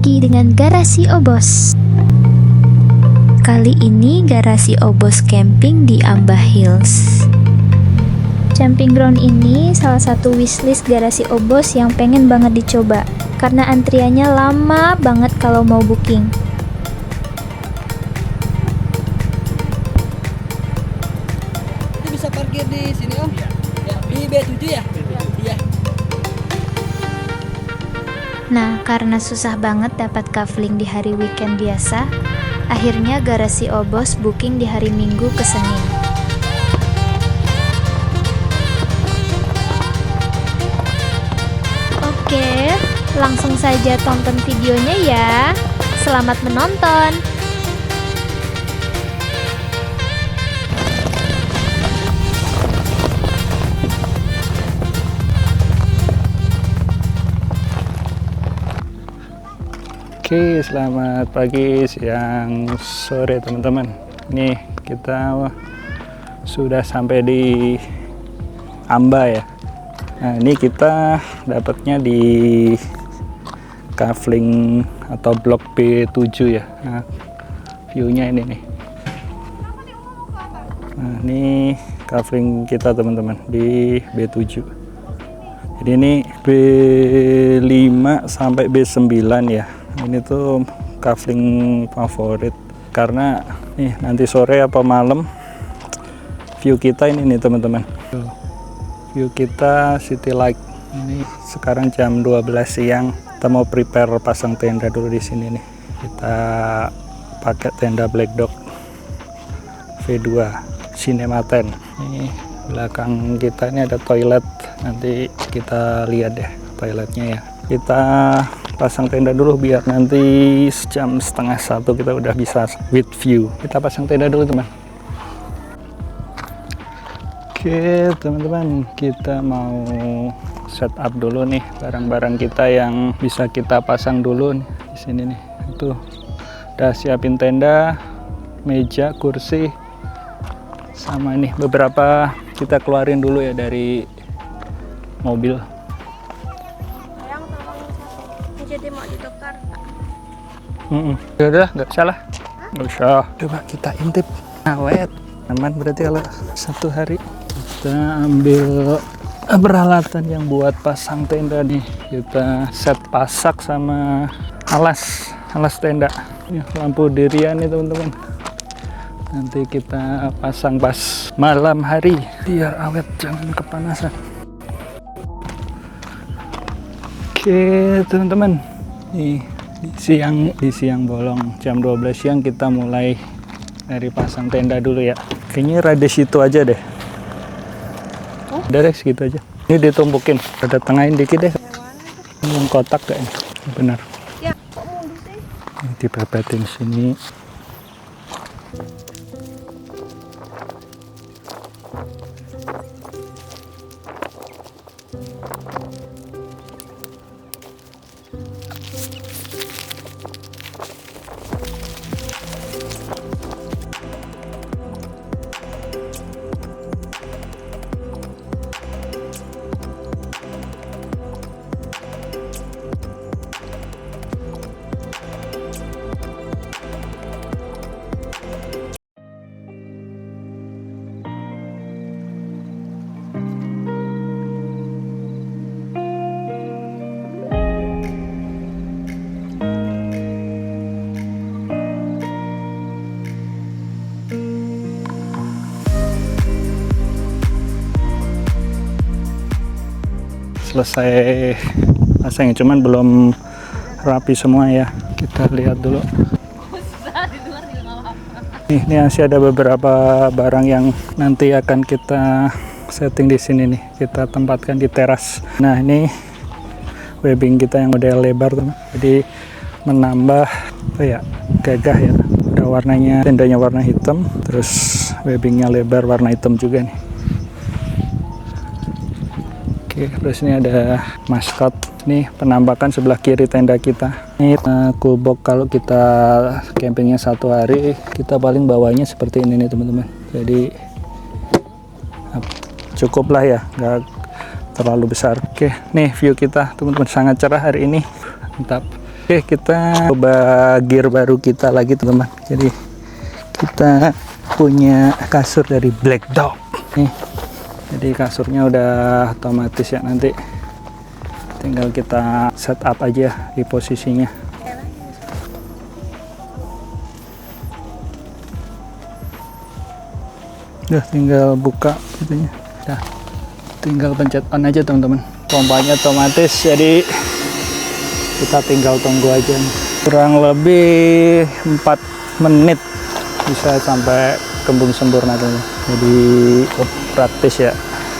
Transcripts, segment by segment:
lagi dengan Garasi Obos. Kali ini Garasi Obos camping di Amba Hills. Camping ground ini salah satu wishlist Garasi Obos yang pengen banget dicoba, karena antriannya lama banget kalau mau booking. Ini bisa parkir di sini Om? Di B7 ya? Iya. Nah, karena susah banget dapat kafling di hari weekend biasa, akhirnya Garasi Obos booking di hari Minggu ke Senin. Oke, langsung saja tonton videonya ya. Selamat menonton. Oke, selamat pagi, siang, sore teman-teman. Ini kita sudah sampai di Amba ya. Nah, ini kita dapatnya di kafling atau blok B7 ya. Nah, view-nya ini nih. Nah, ini kafling kita teman-teman di B7. Jadi ini B5 sampai B9 ya. Ini tuh kafling favorit karena nih nanti sore apa malam view kita ini nih teman-teman. View kita city light. Ini sekarang jam 12 siang. Kita mau prepare pasang tenda dulu di sini nih. Kita pakai tenda Black Dog V2 Cinema 10. Ini belakang kita ini ada toilet. Nanti kita lihat deh toiletnya ya. Kita pasang tenda dulu biar nanti jam setengah 1 kita udah bisa with view. Kita pasang tenda dulu teman. Oke teman-teman, kita mau setup dulu nih barang-barang kita yang bisa kita pasang dulu nih di sini nih. Itu udah siapin tenda, meja, kursi, sama nih beberapa kita keluarin dulu ya dari mobil. Jadi mau ditukar. Ya udah, nggak salah. Nggak usah. Coba kita intip. Awet. Aman berarti kalau satu hari. Kita ambil peralatan yang buat pasang tenda nih. Kita set pasak sama alas tenda. Ya, lampu dirian nih teman-teman. Nanti kita pasang pas malam hari biar awet, jangan kepanasan. Oke teman-teman, nih di siang bolong jam 12 siang kita mulai dari pasang tenda dulu ya. Kayaknya rada situ aja deh. Udah deh segitu aja. Ini ditumpukin, ada tengahin dikit deh. Yang kotak kayaknya, benar. Ya, kok mundur sih? Ini dipepetin sini. Selesai pasang, cuman belum rapi semua ya. Kita lihat dulu. Ini masih ada beberapa barang yang nanti akan kita setting di sini nih. Kita tempatkan di teras. Nah ini webbing kita yang model lebar teman. Jadi menambah apa ya, gagah ya. Udah warnanya, tendanya warna hitam, terus webbingnya lebar warna hitam juga nih. Oke, terus ini ada maskot. Nih penampakan sebelah kiri tenda kita. Ini cool box kalau kita campingnya satu hari, kita paling bawanya seperti ini nih teman-teman. Jadi cukup lah ya, nggak terlalu besar. Oke, nih view kita teman-teman sangat cerah hari ini. Mantap. Oke, kita coba gear baru kita lagi teman-teman. Jadi kita punya kasur dari Black Dog nih. Jadi kasurnya udah otomatis ya, nanti tinggal kita setup aja di posisinya. Udah tinggal buka itunya. Udah tinggal pencet on aja teman-teman. Pompanya otomatis, jadi kita tinggal tunggu aja nih. Kurang lebih 4 menit bisa sampai kembung sempurna tuh. Jadi praktis ya,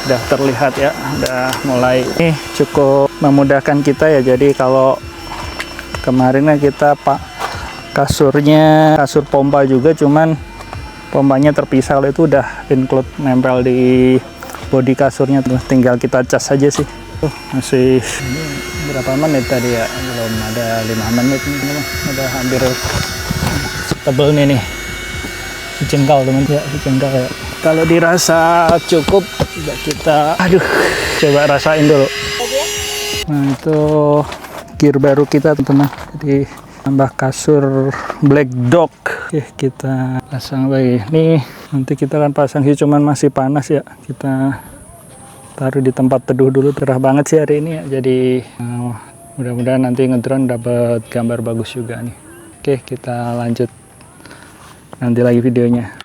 udah terlihat ya, udah mulai. Ini cukup memudahkan kita ya. Jadi kalau kemarinnya kita kasurnya kasur pompa juga, cuman pompanya terpisah, itu udah include nempel di bodi kasurnya tuh. Tinggal kita cas aja sih. Masih ini berapa menit tadi ya, belum ada 5 menit nih, udah hampir tebel nih secengkal teman ya, secengkal ya. Kalau dirasa cukup kita coba rasain dulu. Nah itu gear baru kita teman-teman, jadi tambah kasur Black Dog. Oke, kita pasang lagi nih, nanti kita akan pasang sih, cuman masih panas ya, kita taruh di tempat teduh dulu. Cerah banget sih hari ini ya, jadi mudah-mudahan nanti ngedrone dapat gambar bagus juga nih. Oke, kita lanjut nanti lagi videonya.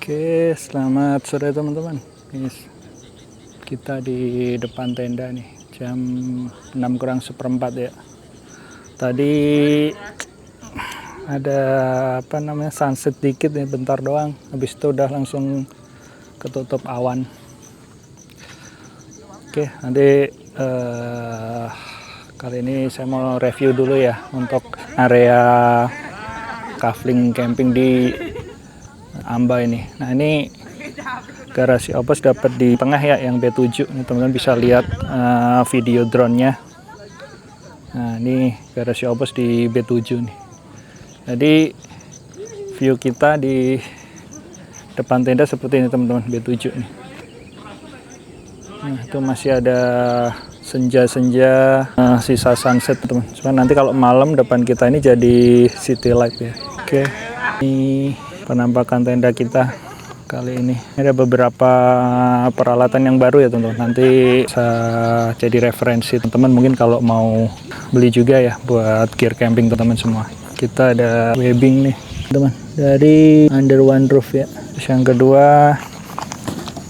Oke, selamat sore teman-teman. Kita di depan tenda nih, jam 6 kurang seperempat ya. Tadi ada sunset dikit nih, bentar doang. Habis itu udah langsung ketutup awan. Oke, nanti kali ini saya mau review dulu ya untuk area kafling camping di Amba ini. Nah ini garasi Obos dapat di tengah ya, yang B7. Ini teman-teman bisa lihat video drone-nya. Nah ini garasi Obos di B7 nih. Jadi view kita di depan tenda seperti ini teman-teman, B7 nih. Nah, itu masih ada senja-senja, sisa sunset teman. Cuman nanti kalau malam depan kita ini jadi city light ya. Oke, ini penampakan tenda kita kali ini. Ada beberapa peralatan yang baru ya teman-teman. Nanti bisa jadi referensi teman-teman mungkin kalau mau beli juga ya buat gear camping teman-teman semua. Kita ada webbing nih teman dari Under One Roof ya. Terus yang kedua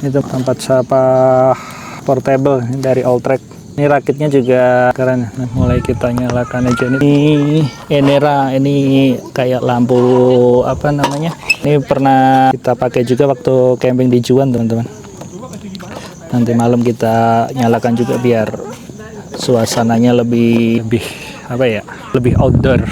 itu tempat sampah portable dari Alltrack. Ini rakitnya juga keren. Nah, mulai kita nyalakan aja ini Enera, ini kayak lampu apa namanya? Ini pernah kita pakai juga waktu camping di Juan teman-teman. Nanti malam kita nyalakan juga biar suasananya lebih apa ya? Lebih outdoor.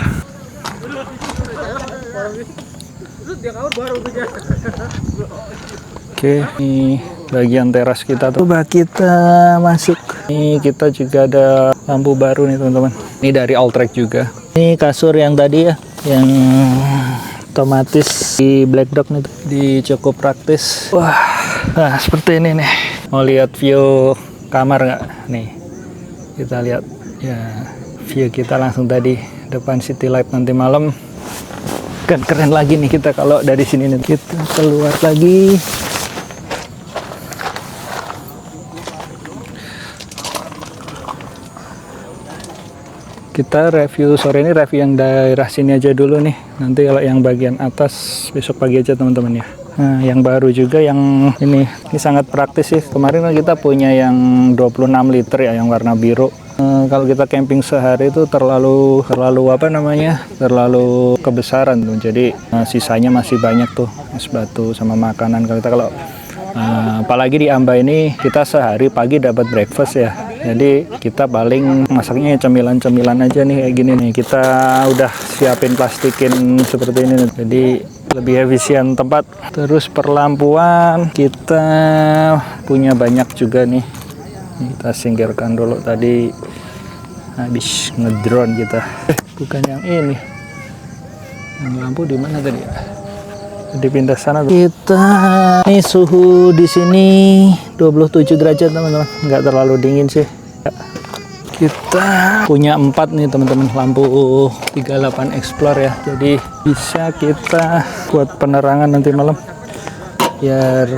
Oke, ini bagian teras kita tuh. Coba kita masuk. Ini kita juga ada lampu baru nih teman-teman. Ini dari Alltrack juga. Ini kasur yang tadi ya, yang otomatis di Black Dog nih, di cukup praktis. Wah, nah seperti ini nih. Mau lihat view kamar nggak? Nih, kita lihat ya view kita langsung tadi depan city light. Nanti malam kan keren lagi nih kita kalau dari sini nih. Kita keluar lagi. Kita review sore ini, review yang daerah sini aja dulu nih. Nanti kalau yang bagian atas besok pagi aja teman-teman ya. Nah, yang baru juga yang ini sangat praktis sih. Kemarin kan kita punya yang 26 liter ya, yang warna biru. Kalau kita camping sehari itu terlalu apa namanya? Terlalu kebesaran tuh. Jadi sisanya masih banyak tuh, es batu sama makanan. Kalau apalagi di Amba ini kita sehari pagi dapat breakfast ya. Jadi kita paling masaknya cemilan-cemilan aja nih kayak gini nih. Kita udah siapin plastikin seperti ini nih. Jadi lebih efisien tempat. Terus perlampuan kita punya banyak juga nih. Kita singkirkan dulu, tadi habis ngedrone kita. Bukan yang ini. Yang lampu di mana tadi ya? Dipindah sana. Kita ini suhu di sini 27 derajat teman-teman, nggak terlalu dingin sih. Kita punya 4 nih teman-teman, lampu 38 Explore ya, jadi bisa kita buat penerangan nanti malam biar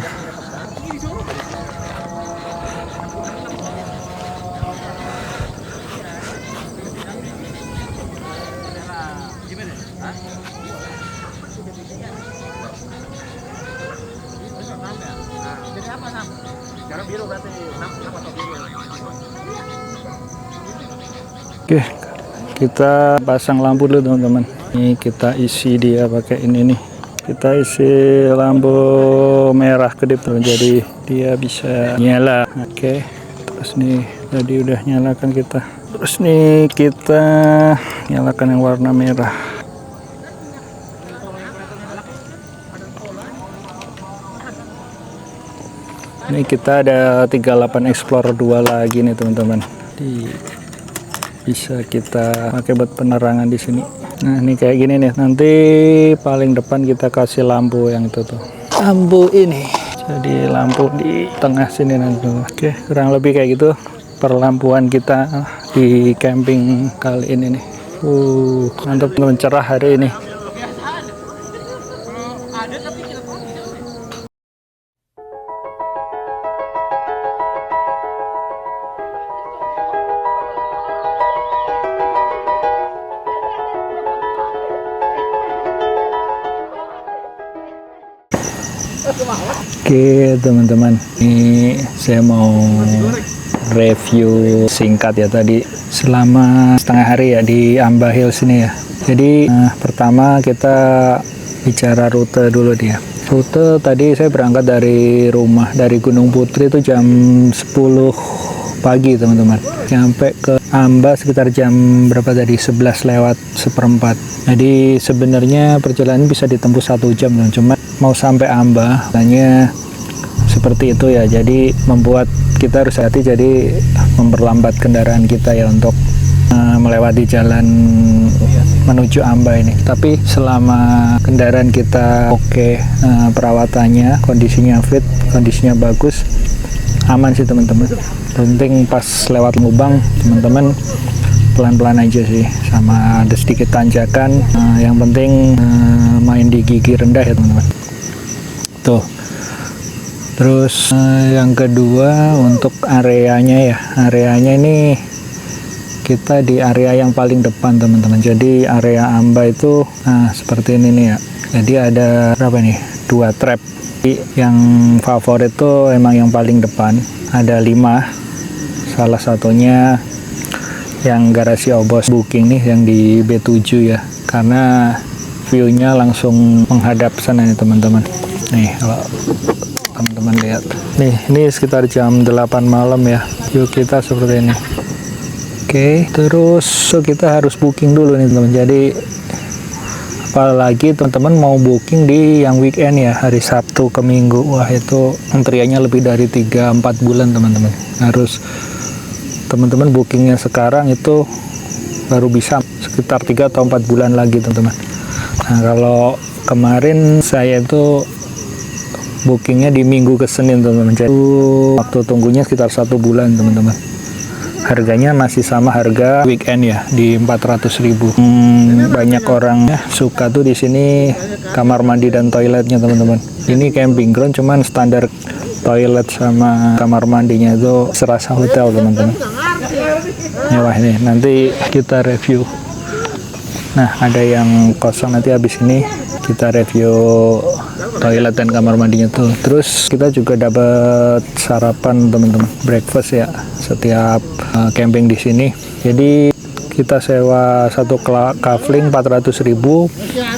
Oke, kita pasang lampu dulu teman-teman. Ini kita isi dia pakai ini nih. Kita isi lampu merah kedip tuh, jadi dia bisa nyala. Oke, terus nih tadi udah nyalakan kita. Terus nih kita nyalakan yang warna merah. Ini kita ada 38 Explorer 2 lagi nih teman-teman. Bisa kita pakai buat penerangan di sini. Nah, ini kayak gini nih. Nanti paling depan kita kasih lampu yang itu tuh. Lampu ini. Jadi lampu di tengah sini nanti. Oke, kurang lebih kayak gitu perlampuan kita di camping kali ini nih. Mantap, mencerah hari ini. Oke teman-teman, ini saya mau review singkat ya tadi selama setengah hari ya di Amba Hills ini ya. Jadi pertama kita bicara rute dulu dia. Rute tadi saya berangkat dari rumah dari Gunung Putri itu jam 10 pagi teman-teman. Sampai ke Amba sekitar jam berapa tadi? 11 lewat seperempat. Jadi sebenarnya perjalanan bisa ditempuh 1 jam, cuma mau sampai Amba hanya seperti itu ya, jadi membuat kita harus hati, jadi memperlambat kendaraan kita ya untuk melewati jalan menuju Amba ini. Tapi selama kendaraan kita oke, perawatannya, kondisinya fit, kondisinya bagus, aman sih teman-teman. Penting pas lewat lubang teman-teman pelan-pelan aja sih, sama ada sedikit tanjakan, yang penting main di gigi rendah ya teman-teman. Tuh. Terus yang kedua untuk areanya ya, areanya ini kita di area yang paling depan teman-teman. Jadi area Amba itu seperti ini nih ya. Jadi ada berapa nih? 2 trap. Yang favorit tuh emang yang paling depan. Ada 5. Salah satunya yang garasi Obos booking nih, yang di B7 ya. Karena view-nya langsung menghadap sana nih teman-teman. Nih kalau teman-teman lihat. Nih, ini sekitar jam 8 malam ya. View kita seperti ini. Oke, terus kita harus booking dulu nih teman-teman. Jadi apalagi teman-teman mau booking di yang weekend ya, hari Sabtu ke Minggu, wah itu antriannya lebih dari 3-4 bulan teman-teman. Harus teman-teman bookingnya sekarang itu baru bisa sekitar 3 atau 4 bulan lagi teman-teman. Nah kalau kemarin saya itu bookingnya di Minggu ke Senin teman-teman. Jadi waktu tunggunya sekitar 1 bulan teman-teman. Harganya masih sama harga weekend ya, di 400.000. Banyak orang suka tuh di sini kamar mandi dan toiletnya teman-teman. Ini camping ground cuman standar toilet sama kamar mandinya itu serasa hotel teman-teman. Mewah ini, nanti kita review. Nah ada yang kosong, nanti habis ini kita review toilet dan kamar mandinya tuh. Terus kita juga dapat sarapan teman-teman, breakfast ya setiap camping di sini. Jadi kita sewa satu kafling 400.000,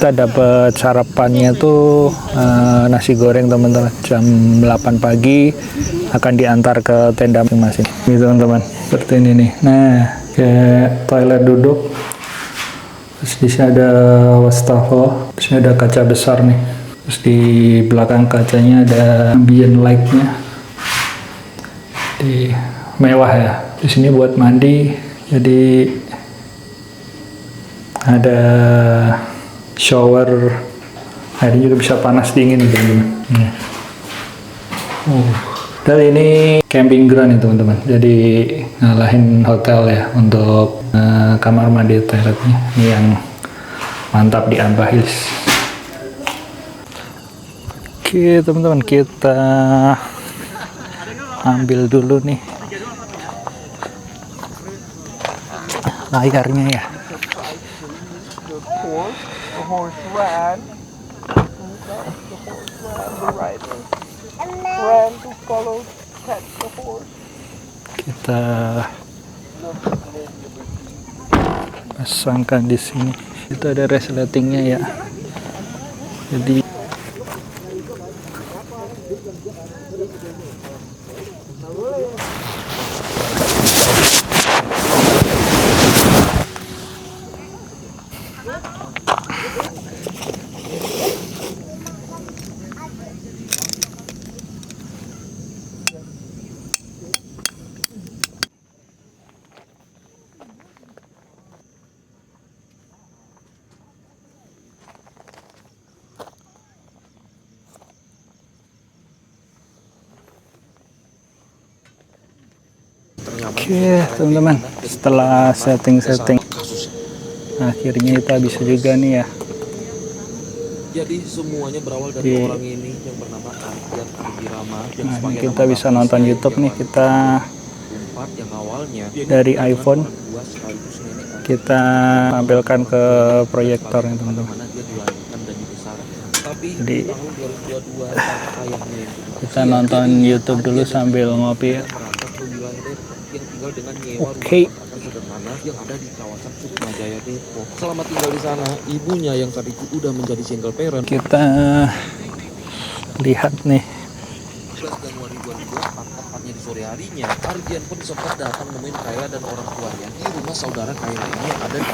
kita dapat sarapannya tuh nasi goreng teman-teman. Jam 8 pagi akan diantar ke tenda masing-masing. Ini teman-teman, seperti ini nih. Nah, kayak toilet duduk. Terus di sini ada wastafel, di sini ada kaca besar nih. Terus di belakang kacanya ada ambient light-nya. Di mewah ya. Di sini buat mandi. Jadi ada shower. Airnya juga bisa panas dingin teman-teman. Dan ini camping ground nih teman-teman. Jadi ngalahin hotel ya untuk kamar mandi toiletnya. Ini yang mantap di Amba Hills. Oke teman-teman, kita ambil dulu nih layarnya ya. Kita pasangkan di sini. Itu ada resletingnya ya. Jadi oke teman-teman, setelah setting akhirnya kita bisa juga nih ya. Jadi semuanya berawal dari orang ini yang bernama Ardian Ardirama. Nah, kita bisa nonton YouTube nih, kita yang awalnya dari iPhone kita tampilkan ke proyektornya teman-teman. Jadi kita nonton YouTube dulu sambil ngopi ya. Oke. Yang ada di kawasan Sukmajaya Depok. Selama tinggal di sana, ibunya yang saat itu udah menjadi single parent. Kita lihat nih. 11 Januari 2004, tepatnya di sore harinya, Ardian pun sempat datang nemuin Kayla dan orang tuanya di rumah saudara Kayla ini yang ada di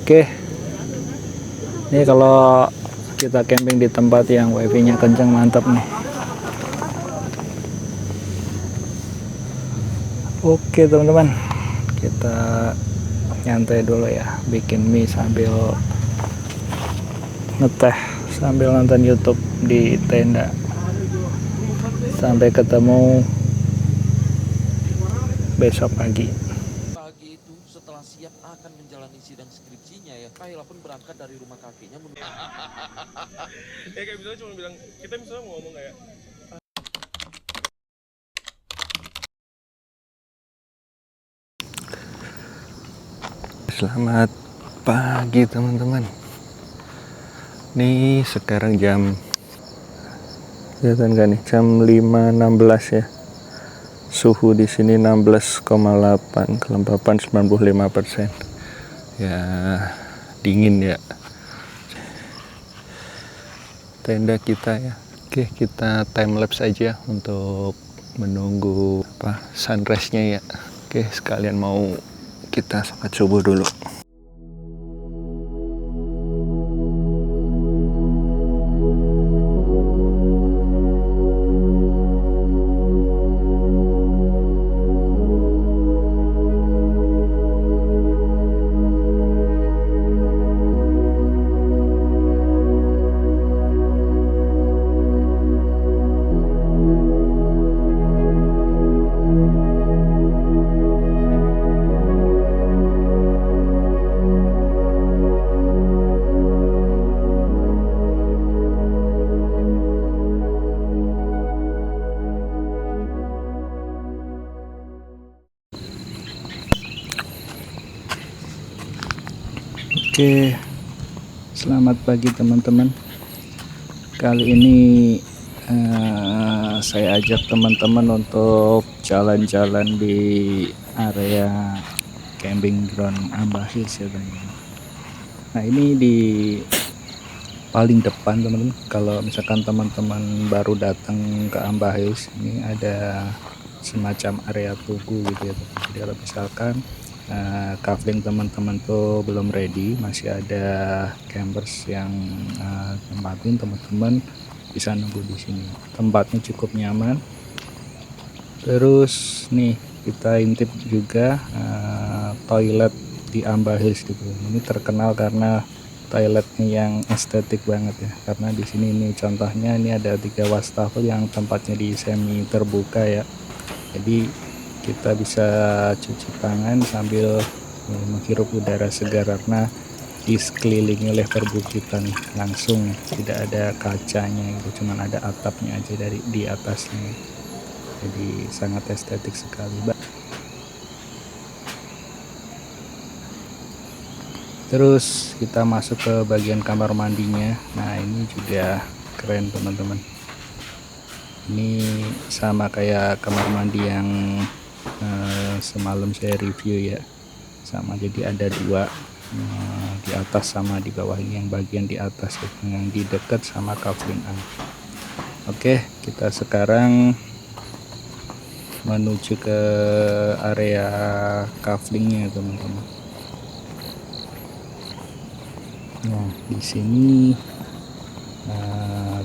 Oke. Ini kalau kita camping di tempat yang wifi-nya kencang mantap nih. Oke teman-teman, kita nyantai dulu ya, bikin mie sambil ngeteh, sambil nonton YouTube di tenda. Sampai ketemu besok pagi. Pagi itu setelah siap akan menjalani sidang skripsinya ya, Kayla pun berangkat dari rumah kakeknya menuju. Ya kayak misalnya cuma bilang, kita misalnya mau ngomong kayak Selamat pagi teman-teman. Nih sekarang jam, kelihatan gak nih, jam 5.16 ya. Suhu di sini 16,8, kelembapan 95%. Ya dingin ya. Tenda kita ya. Oke, kita time lapse aja untuk menunggu sunrise-nya ya. Oke, sekalian mau kita sholat subuh dulu. Oke, selamat pagi teman-teman. Kali ini saya ajak teman-teman untuk jalan-jalan di area camping ground Ambah Hills ya teman-teman. Nah ini di paling depan teman-teman. Kalau misalkan teman-teman baru datang ke Ambah Hills, ini ada semacam area tugu gitu ya teman. Jadi kalau misalkan kafling teman-teman tuh belum ready, masih ada campers yang tempatin, teman-teman bisa nunggu di sini. Tempatnya cukup nyaman. Terus nih kita intip juga toilet di Ambah Hills gitu. Ini terkenal karena toiletnya yang estetik banget ya. Karena di sini ini contohnya ini ada 3 wastafel yang tempatnya di semi terbuka ya. Jadi kita bisa cuci tangan sambil menghirup udara segar karena dikelilingi oleh perbukitan langsung, tidak ada kacanya gitu, cuman ada atapnya aja dari di atasnya. Jadi sangat estetik sekali. Terus kita masuk ke bagian kamar mandinya. Nah ini juga keren teman-teman. Ini sama kayak kamar mandi yang semalam saya review ya, sama. Jadi ada 2 di atas sama di bawah. Ini yang bagian di atas yang di dekat sama kafling A. Oke, kita sekarang menuju ke area kaflingnya teman-teman. Nah di sini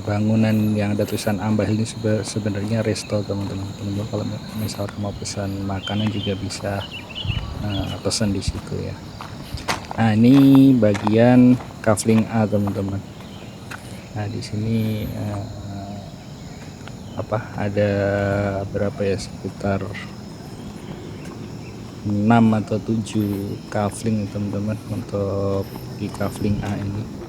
bangunan yang ada tulisan Ambah ini sebenarnya resto teman-teman. Kalau misal mau pesan makanan juga bisa pesan di situ ya. Nah ini bagian kafling A teman-teman. Nah di sini ada berapa ya, sekitar 6 atau 7 kafling teman-teman untuk di kafling A ini.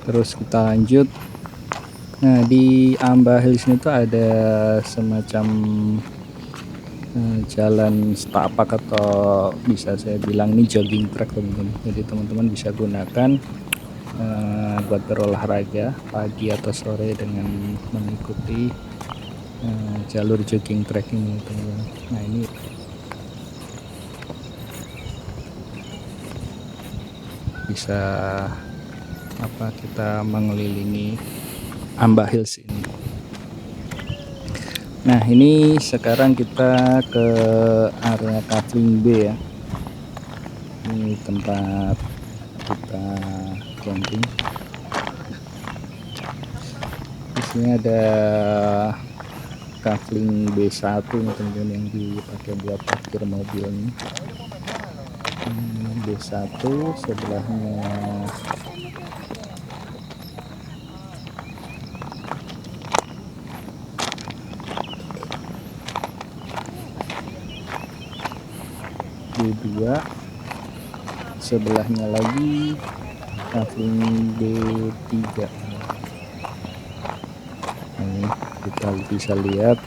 Terus kita lanjut. Nah di Ambah Hills itu ada semacam jalan setapak atau bisa saya bilang ini jogging track teman-teman. Jadi teman-teman bisa gunakan buat berolahraga pagi atau sore dengan mengikuti jalur jogging track ini teman-teman. Nah ini bisa kita mengelilingi Ambah Hills ini. Nah ini sekarang kita ke area kafling B ya. Ini tempat kita camping. Di sini ada kafling B1 nih teman-teman yang dipakai buat parkir mobil nih. B1 sebelahnya B2, sebelahnya lagi kafling B3. Ini kita bisa lihat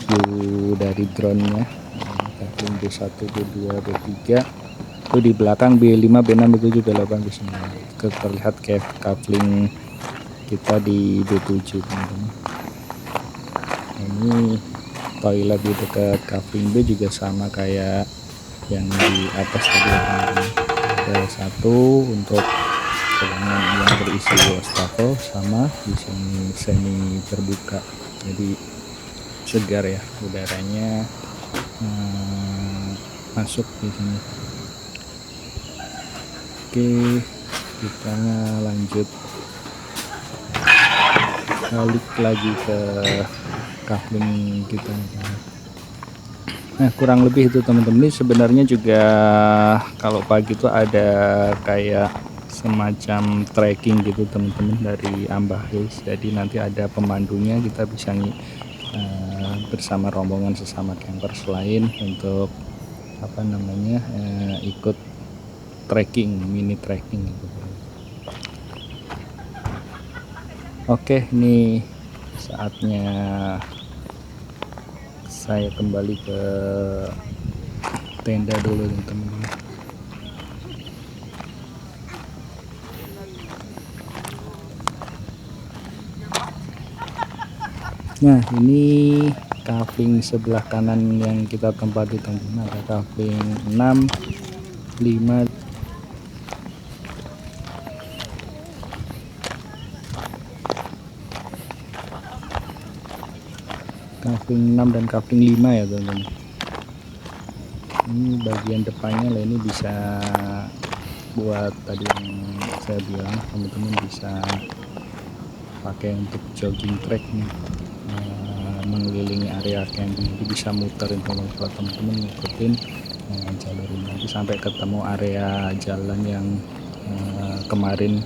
view dari drone-nya, kafling B1, B2, B3. Itu di belakang B5, B6, B7, B8, B9. Terlihat kayak kafling kita di B7 teman-teman. Ini toilet di dekat kafling B juga sama kayak yang di atas tadi teman-teman. Ada satu untuk ruangan yang berisi wastafel, sama di sini semi terbuka, jadi segar ya udaranya masuk di sini. Oke, kita lanjut balik lagi ke kafling kita. Nah, kurang lebih itu teman-teman. Ini sebenarnya juga kalau pagi itu ada kayak semacam trekking gitu teman-teman dari Ambah Hills. Jadi nanti ada pemandunya, kita bisa bersama rombongan sesama camper selain untuk apa namanya ikut trekking, mini trekking gitu. Oke, ini saatnya saya kembali ke tenda dulu teman-teman. Nah, ini kafling sebelah kanan yang kita tempati teman-teman. Ada kafling 6, 5, kafling 6 dan kafling 5 ya teman-teman. Ini bagian depannya lah, ini bisa buat tadi yang saya bilang, teman-teman bisa pakai untuk jogging track nih, mengelilingi area camping. Jadi bisa muterin kalau teman-teman ngikutin jalur ini nanti sampai ketemu area jalan yang kemarin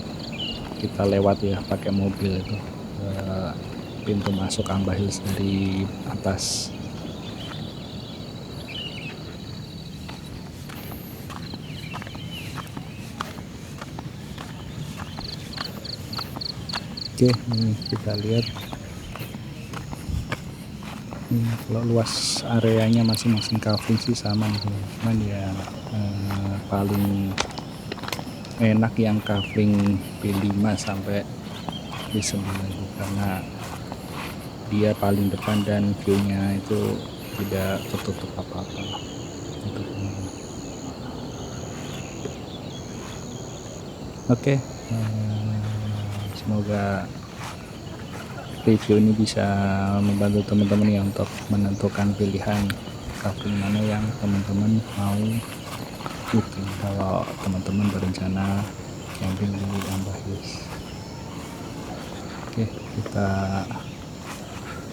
kita lewat ya pakai mobil itu, pintu masuk Ambah Hills dari atas. Oke, ini kita lihat kalau luas areanya masing-masing kafling sih sama nih, cuman ya paling enak yang kafling B5 sampai B9 karena dia paling depan dan view-nya itu tidak tertutup apa-apa. Oke, semoga review ini bisa membantu teman-teman ya untuk menentukan pilihan kafling mana yang teman-teman mau booking kalau teman-teman berencana camping di Ambah Hills. Oke, kita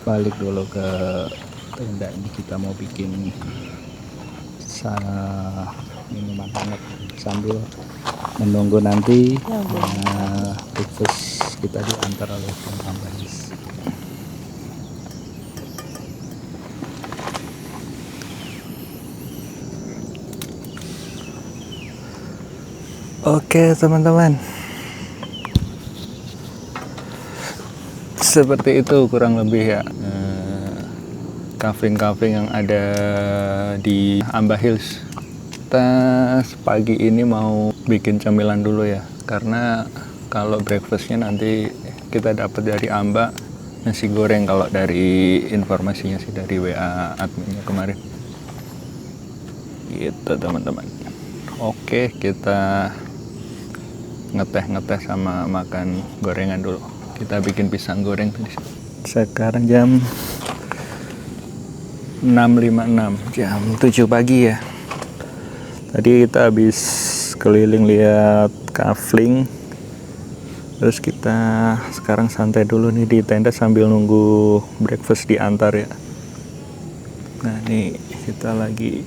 balik dulu ke tenda ini. Kita mau bikin minuman hangat sambil menunggu nanti breakfast kita diantar oleh Ambah Hills. Oke teman-teman, seperti itu kurang lebih ya kafling-kafling yang ada di Ambah Hills. Kita pagi ini mau bikin cemilan dulu ya, karena kalau breakfastnya nanti kita dapat dari Ambah nasi goreng, kalau dari informasinya sih dari WA adminnya kemarin gitu teman-teman. Oke, kita ngeteh sama makan gorengan dulu. Kita bikin pisang goreng tadi. Sekarang jam 6.56, jam 7 pagi ya. Tadi kita habis keliling lihat kafling Terus kita sekarang santai dulu nih di tenda sambil nunggu breakfast diantar ya. Nah nih kita lagi,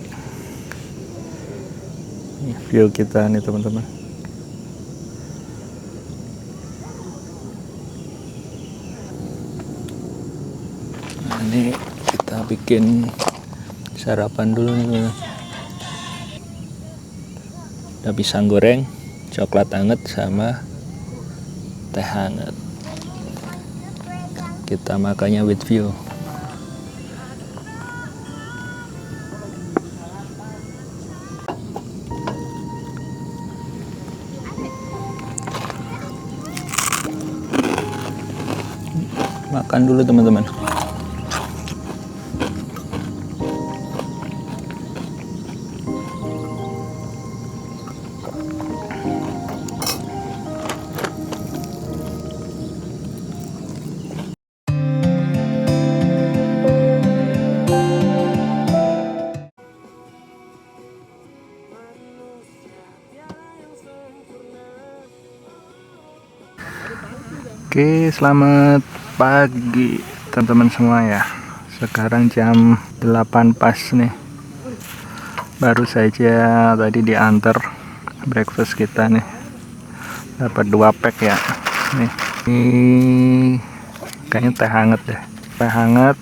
ini view kita nih teman-teman. Nah ini kita bikin sarapan dulu nih teman-teman. Ada pisang goreng, coklat anget sama teh hangat. Kita makannya with view. Makan dulu teman-teman. Oke, selamat pagi teman-teman semua ya. Sekarang jam 8 pas nih. Baru saja tadi diantar breakfast kita nih. Dapat 2 pack ya. Nih. Ini kayaknya teh hangat deh. Teh hangat,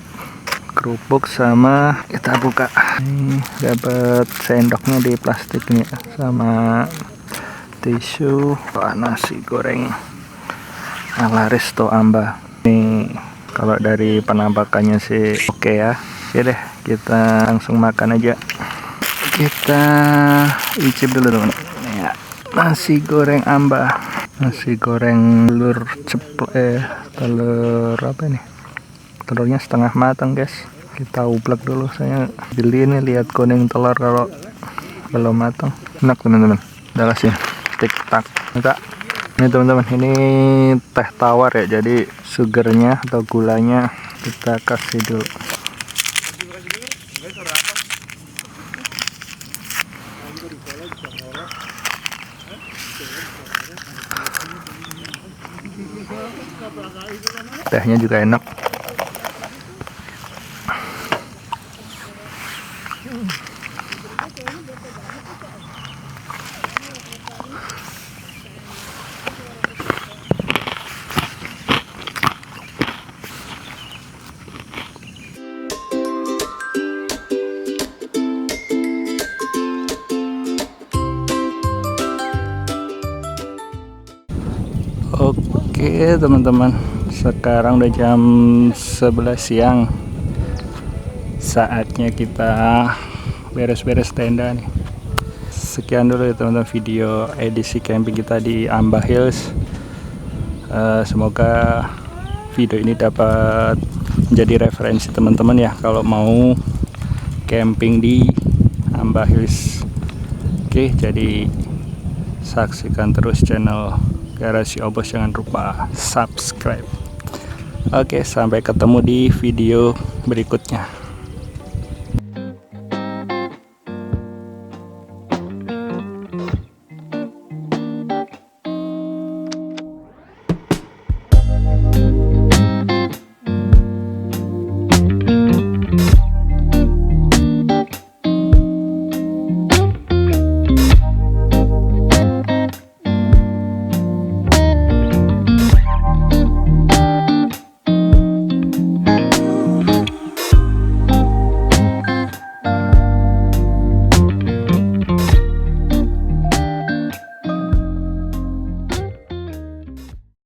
kerupuk sama kita buka. Ini dapat sendoknya di plastik nih sama tisu, nasi goreng ala Resto Amba. Nih kalau dari penampakannya sih oke ya. Oke deh, kita langsung makan aja. Kita icip dulu teman. Ya, nasi goreng Amba. Nasi goreng telur ceplok, telur apa nih? Telurnya setengah matang guys. Kita uplek dulu. Saya beli ini lihat kuning telur kalau belum matang. Enak teman-teman. Udah kasih tik tak. Enggak. Ini teman-teman, ini teh tawar ya, jadi sugarnya atau gulanya kita kasih dulu. Tehnya juga enak. Oke teman-teman, sekarang udah jam 11 siang. Saatnya kita beres-beres tenda nih. Sekian dulu ya teman-teman video edisi camping kita di Amba Hills. Semoga video ini dapat menjadi referensi teman-teman ya kalau mau camping di Amba Hills. Oke, jadi saksikan terus channel Garasi Obos, jangan lupa subscribe. Oke, sampai ketemu di video berikutnya.